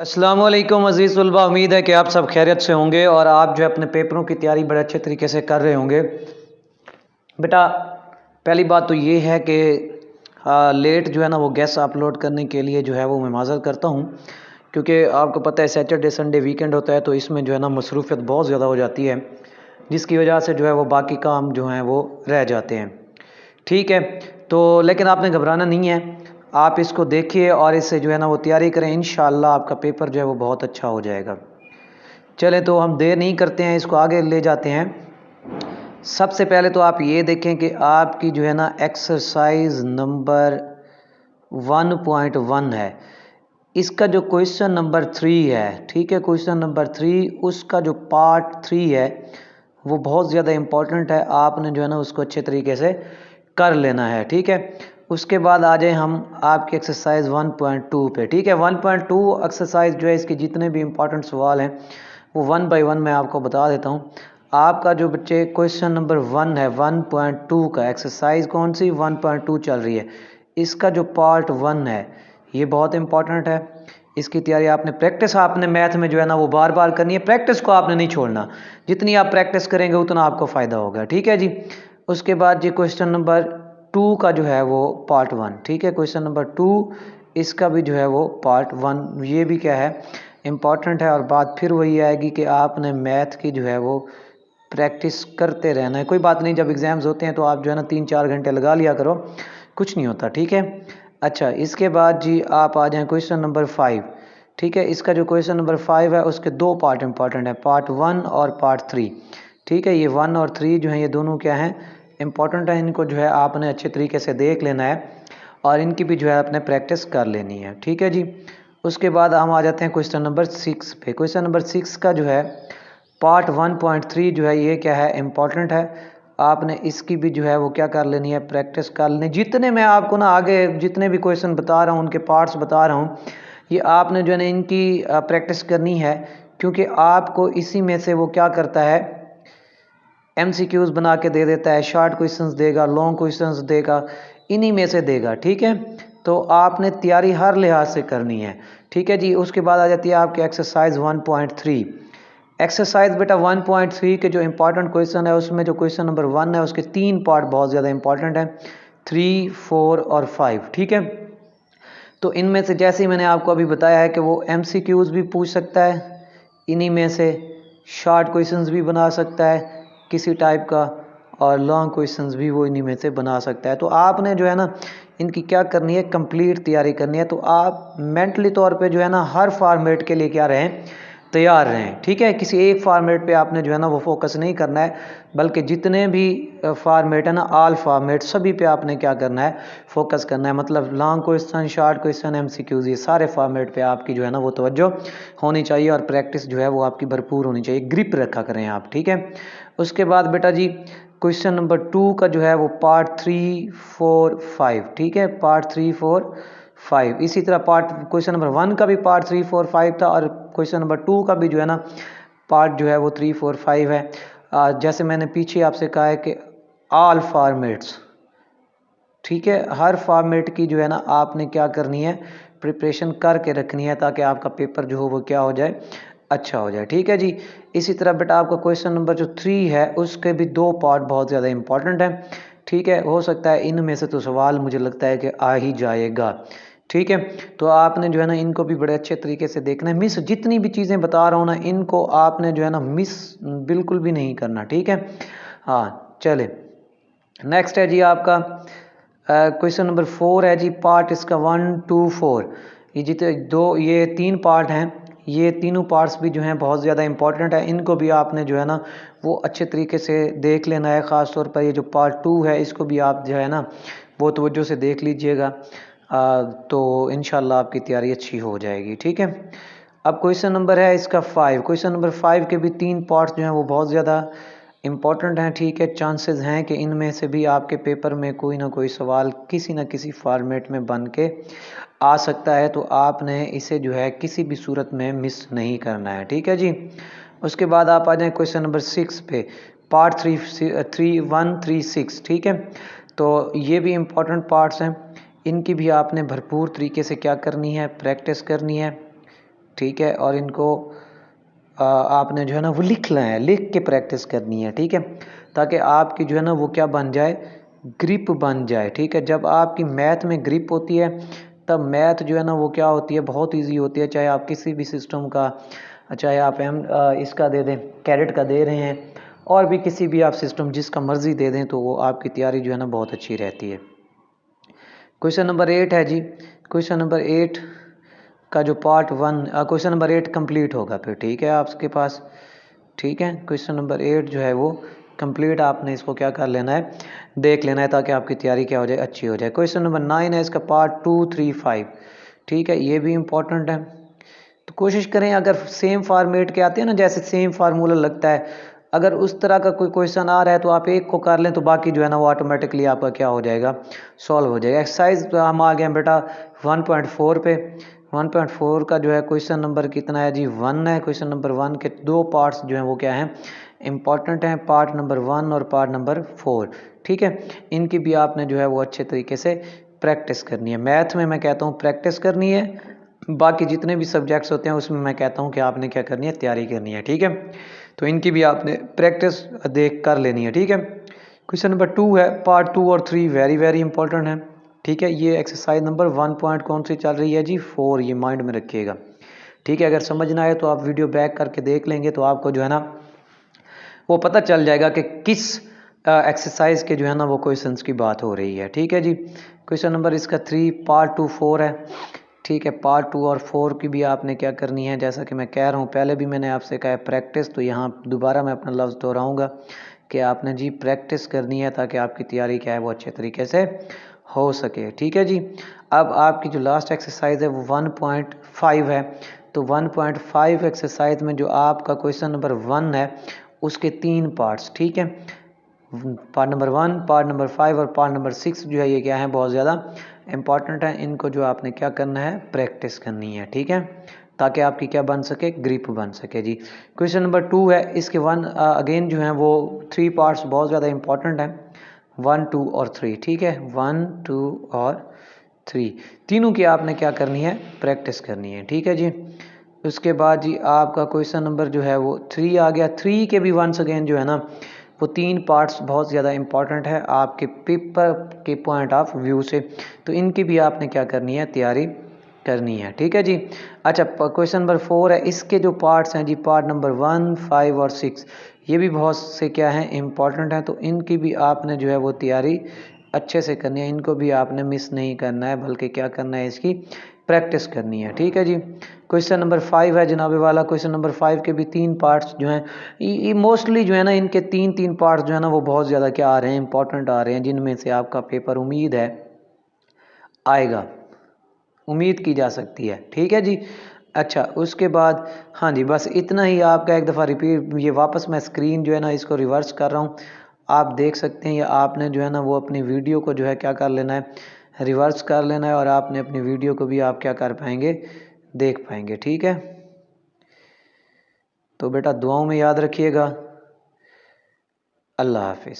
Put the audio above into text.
अस्सलाम वालेकुम अज़ीज़ तलबा, उम्मीद है कि आप सब खैरियत से होंगे और आप जो है अपने पेपरों की तैयारी बड़े अच्छे तरीके से कर रहे होंगे। बेटा, पहली बात तो ये है कि लेट जो है ना वो गेस्ट अपलोड करने के लिए जो है वो मैं माज़रत करता हूँ, क्योंकि आपको पता है सैटरडे संडे वीकेंड होता है, तो इसमें जो है ना मसरूफ़ियत बहुत ज़्यादा हो जाती है, जिसकी वजह से जो है वो बाकी काम जो हैं वो रह जाते हैं। ठीक है, तो लेकिन आपने घबराना नहीं है, आप इसको देखिए और इससे जो है ना वो तैयारी करें। इंशाअल्लाह आपका पेपर जो है वो बहुत अच्छा हो जाएगा। चलें, तो हम देर नहीं करते हैं, इसको आगे ले जाते हैं। सबसे पहले तो आप ये देखें कि आपकी जो है ना एक्सरसाइज नंबर 1.1 है, इसका जो क्वेश्चन नंबर 3 है, ठीक है, क्वेश्चन नंबर 3 उसका जो पार्ट 3 है वो बहुत ज़्यादा इम्पोर्टेंट है। आपने जो है ना उसको अच्छे तरीके से कर लेना है। ठीक है, उसके बाद आ जाए हम आपकी एक्सरसाइज 1.2 पे। ठीक है, 1.2 एक्सरसाइज जो है इसके जितने भी इम्पोर्टेंट सवाल हैं वो 1 बाय 1 मैं आपको बता देता हूँ। आपका जो बच्चे क्वेश्चन नंबर 1 है 1.2 का, एक्सरसाइज कौन सी 1.2 चल रही है, इसका जो पार्ट 1 है ये बहुत इंपॉर्टेंट है। इसकी तैयारी आपने प्रैक्टिस आपने मैथ में जो है ना वो बार बार करनी है, प्रैक्टिस को आपने नहीं छोड़ना, जितनी आप प्रैक्टिस करेंगे उतना आपको फ़ायदा होगा। ठीक है जी, उसके बाद जी क्वेश्चन नंबर 2 का जो है वो पार्ट 1। ठीक है, क्वेश्चन नंबर 2 इसका भी जो है वो पार्ट 1, ये भी क्या है इम्पॉर्टेंट है। और बात फिर वही आएगी कि आपने मैथ की जो है वो प्रैक्टिस करते रहना है। कोई बात नहीं, जब एग्ज़ाम्स होते हैं तो आप जो है ना 3-4 घंटे लगा लिया करो, कुछ नहीं होता। ठीक है, अच्छा, इसके बाद जी आप आ जाएं क्वेश्चन नंबर 5। ठीक है, इसका जो क्वेश्चन नंबर 5 है उसके दो पार्ट इंपॉर्टेंट है, पार्ट 1 और पार्ट 3। ठीक है, ये 1 और 3 जो हैं ये दोनों क्या हैं इंपॉर्टेंट है, इनको जो है आपने अच्छे तरीके से देख लेना है और इनकी भी जो है आपने प्रैक्टिस कर लेनी है। ठीक है जी, उसके बाद हम आ जाते हैं क्वेश्चन नंबर 6 पे। क्वेश्चन नंबर 6 का जो है पार्ट 1.3 जो है ये क्या है इम्पॉर्टेंट है, आपने इसकी भी जो है वो क्या कर लेनी है, प्रैक्टिस कर लेनी। जितने मैं आपको ना आगे जितने भी क्वेश्चन बता रहा हूँ उनके पार्ट्स बता रहा हूँ, ये आपने जो है ना इनकी प्रैक्टिस करनी है, क्योंकि आपको इसी में से वो क्या करता है एमसीक्यूज बना के दे देता है, शॉर्ट क्वेश्चंस देगा, लॉन्ग क्वेश्चंस देगा, इन्हीं में से देगा। ठीक है, तो आपने तैयारी हर लिहाज से करनी है। ठीक है जी, उसके बाद आ जाती है आपकी एक्सरसाइज 1.3। एक्सरसाइज बेटा 1.3 के जो इंपॉर्टेंट क्वेश्चन है उसमें जो क्वेश्चन नंबर 1 है उसके 3 पार्ट बहुत ज़्यादा इंपॉर्टेंट है, 3, 4 और 5। ठीक है, तो इनमें से जैसे ही मैंने आपको अभी बताया है कि वो एमसीक्यूज भी पूछ सकता है, इन्हीं में से शॉर्ट क्वेश्चंस भी बना सकता है किसी टाइप का, और लॉन्ग क्वेश्चंस भी वो इन्हीं में से बना सकता है। तो आपने जो है ना इनकी क्या करनी है, कंप्लीट तैयारी करनी है। तो आप मेंटली तौर पे जो है ना हर फॉर्मेट के लिए क्या रहें, तैयार रहें। ठीक है, किसी एक फॉर्मेट पे आपने जो है ना वो फोकस नहीं करना है, बल्कि जितने भी फॉर्मेट है ना ऑल फॉर्मेट सभी पे आपने क्या करना है, फोकस करना है। मतलब long question, short question, MCQs, ये सारे फॉर्मेट पे आपकी जो है ना वो तवज्जो होनी चाहिए और प्रैक्टिस जो है वो आपकी भरपूर होनी चाहिए, ग्रिप रखा करें आप। ठीक है, उसके बाद बेटा जी क्वेश्चन नंबर 2 का जो है वो पार्ट 3, 4, 5। ठीक है, पार्ट 3, 4, 5। इसी तरह पार्ट क्वेश्चन नंबर 1 का भी पार्ट 3, 4, 5 था, और क्वेश्चन नंबर 2 का भी जो है ना पार्ट जो है वो 3, 4, 5 है। जैसे मैंने पीछे आपसे कहा है कि ऑल फॉर्मेट्स, ठीक है, हर फॉर्मेट की जो है ना आपने क्या करनी है, प्रिपरेशन करके रखनी है, ताकि आपका पेपर जो हो वो क्या हो जाए, अच्छा हो जाए। ठीक है जी, इसी तरह बेटा आपका क्वेश्चन नंबर जो 3 है उसके भी दो पार्ट बहुत ज़्यादा इंपॉर्टेंट हैं। ठीक है, हो सकता है इनमें से तो सवाल मुझे लगता है कि आ ही जाएगा। ठीक है, तो आपने जो है ना इनको भी बड़े अच्छे तरीके से देखना है, मिस जितनी भी चीज़ें बता रहा हूँ ना इनको आपने जो है ना मिस बिल्कुल भी नहीं करना। ठीक है, हाँ चले, नेक्स्ट है जी आपका क्वेश्चन नंबर 4 है जी, पार्ट इसका 1, 2, 4, ये जितने दो ये 3 पार्ट हैं, ये तीनों पार्ट्स भी जो हैं बहुत ज़्यादा इंपॉर्टेंट है, इनको भी आपने जो है ना वो अच्छे तरीके से देख लेना है। ख़ास तौर पर ये जो पार्ट 2 है इसको भी आप जो है ना वो तवज्जो से देख लीजिएगा, तो इंशाल्लाह आपकी तैयारी अच्छी हो जाएगी। ठीक है, अब क्वेश्चन नंबर है इसका 5। क्वेश्चन नंबर 5 के भी 3 पार्ट्स जो हैं वो बहुत ज़्यादा इम्पॉर्टेंट हैं। ठीक है, चांसेस हैं कि इनमें से भी आपके पेपर में कोई ना कोई सवाल किसी न किसी फॉर्मेट में बन के आ सकता है, तो आपने इसे जो है किसी भी सूरत में मिस नहीं करना है। ठीक है जी, उसके बाद आप आ जाएं क्वेश्चन नंबर 6 पे, पार्ट 3, 1, 3, 6। ठीक है, तो ये भी इम्पोर्टेंट पार्ट्स हैं, इनकी भी आपने भरपूर तरीके से क्या करनी है, प्रैक्टिस करनी है। ठीक है, और इनको आपने जो है ना वो लिखना है, लिख के प्रैक्टिस करनी है, ठीक है, ताकि आपकी जो है ना वो क्या बन जाए, ग्रिप बन जाए, ठीक है। जब आपकी मैथ में ग्रिप होती है तब मैथ जो है ना वो क्या होती है, बहुत इजी होती है, चाहे आप किसी भी सिस्टम का, चाहे आप इसका दे दें, कैरेट का दे रहे हैं, और भी किसी भी आप सिस्टम जिसका मर्जी दे दें, तो वो आपकी तैयारी जो है ना बहुत अच्छी रहती है। क्वेश्चन नंबर 8 है जी, क्वेश्चन नंबर 8 का जो पार्ट 1, क्वेश्चन नंबर 8 कंप्लीट होगा फिर, ठीक है आपके पास, ठीक है। क्वेश्चन नंबर 8 जो है वो कंप्लीट, आपने इसको क्या कर लेना है, देख लेना है, ताकि आपकी तैयारी क्या हो जाए, अच्छी हो जाए। क्वेश्चन नंबर 9 है, इसका पार्ट 2, 3, 5, ठीक है, ये भी इम्पोर्टेंट है। तो कोशिश करें अगर सेम फार्मेट के आते हैं ना, जैसे सेम फार्मूला लगता है, अगर उस तरह का कोई क्वेश्चन आ रहा है तो आप एक को कर लें, तो बाकी जो है ना वो ऑटोमेटिकली आपका क्या हो जाएगा, सॉल्व हो जाएगा। एक्सरसाइज तो हम आ गए हैं बेटा 1.4 पे। 1.4 का जो है क्वेश्चन नंबर कितना है जी, 1 है। क्वेश्चन नंबर 1 के दो पार्ट्स जो हैं वो क्या हैं, इंपॉर्टेंट हैं, पार्ट नंबर 1 और पार्ट नंबर 4, ठीक है। इनकी भी आपने जो है वो अच्छे तरीके से प्रैक्टिस करनी है। मैथ में मैं कहता हूँ प्रैक्टिस करनी है, बाकी जितने भी सब्जेक्ट्स होते हैं उसमें मैं कहता हूँ कि आपने क्या करनी है, तैयारी करनी है, ठीक है। तो इनकी भी आपने प्रैक्टिस देख कर लेनी है, ठीक है। क्वेश्चन नंबर 2 है, पार्ट 2 और 3 वेरी वेरी इंपॉर्टेंट है, ठीक है। ये एक्सरसाइज नंबर 1 पॉइंट कौन सी चल रही है जी, 4, ये माइंड में रखिएगा, ठीक है। अगर समझ ना आए तो आप वीडियो बैक करके देख लेंगे, तो आपको जो है ना वो पता चल जाएगा कि किस एक्सरसाइज के जो है ना वो क्वेश्चंस की बात हो रही है, ठीक है जी। क्वेश्चन नंबर इसका 3 पार्ट 2 4 है, ठीक है। पार्ट 2 और 4 की भी आपने क्या करनी है, जैसा कि मैं कह रहा हूँ, पहले भी मैंने आपसे कहा है प्रैक्टिस, तो यहाँ दोबारा मैं अपना लफ्ज़ दोहराऊँगा कि आपने जी प्रैक्टिस करनी है, ताकि आपकी तैयारी क्या है वो अच्छे तरीके से हो सके, ठीक है जी। अब आपकी जो लास्ट एक्सरसाइज है वो 1.5 है। तो 1.5 एक्सरसाइज में जो आपका क्वेश्चन नंबर 1 है उसके 3 पार्ट्स, ठीक है। पार्ट नंबर 1, पार्ट नंबर 5 और पार्ट नंबर 6 जो है ये क्या है, बहुत ज़्यादा इंपॉर्टेंट है। इनको जो आपने क्या करना है, प्रैक्टिस करनी है, ठीक है, ताकि आपकी क्या बन सके, ग्रिप बन सके जी। क्वेश्चन नंबर 2 है, इसके 1 अगेन जो है वो 3 पार्ट्स बहुत ज़्यादा इंपॉर्टेंट हैं, 1, 2 और 3, ठीक है। 1, 2 और 3 तीनों की आपने क्या करनी है, प्रैक्टिस करनी है, ठीक है जी। उसके बाद जी आपका क्वेश्चन नंबर जो है वो 3 आ गया। 3 के भी वंस अगेन जो है ना वो 3 पार्ट्स बहुत ज़्यादा इंपॉर्टेंट है आपके पेपर के पॉइंट ऑफ व्यू से, तो इनकी भी आपने क्या करनी है, तैयारी करनी है, ठीक है जी। अच्छा, क्वेश्चन नंबर 4 है, इसके जो पार्ट्स हैं जी, पार्ट नंबर 1, 5 और 6, ये भी बहुत से क्या हैं, इंपॉर्टेंट हैं, तो इनकी भी आपने जो है वो तैयारी अच्छे से करनी है, इनको भी आपने मिस नहीं करना है, बल्कि क्या करना है, इसकी प्रैक्टिस करनी है, ठीक है जी। क्वेश्चन नंबर 5 है जनाबे वाला, क्वेश्चन नंबर 5 के भी 3 पार्ट्स जो हैं, ये मोस्टली जो है ना इनके 3 पार्ट्स जो है ना वो बहुत ज़्यादा क्या आ रहे हैं, इंपॉर्टेंट आ रहे हैं, जिनमें से आपका पेपर उम्मीद है आएगा, उम्मीद की जा सकती है, ठीक है जी। अच्छा, उसके बाद हाँ जी, बस इतना ही आपका एक दफ़ा रिपीट, ये वापस मैं स्क्रीन जो है ना इसको रिवर्स कर रहा हूँ, आप देख सकते हैं, या आपने जो है ना वो अपनी वीडियो को जो है क्या कर लेना है, रिवर्स कर लेना है, और आपने अपनी वीडियो को भी आप क्या कर पाएंगे, देख पाएंगे, ठीक है। तो बेटा दुआओं में याद रखिएगा। अल्लाह हाफिज़।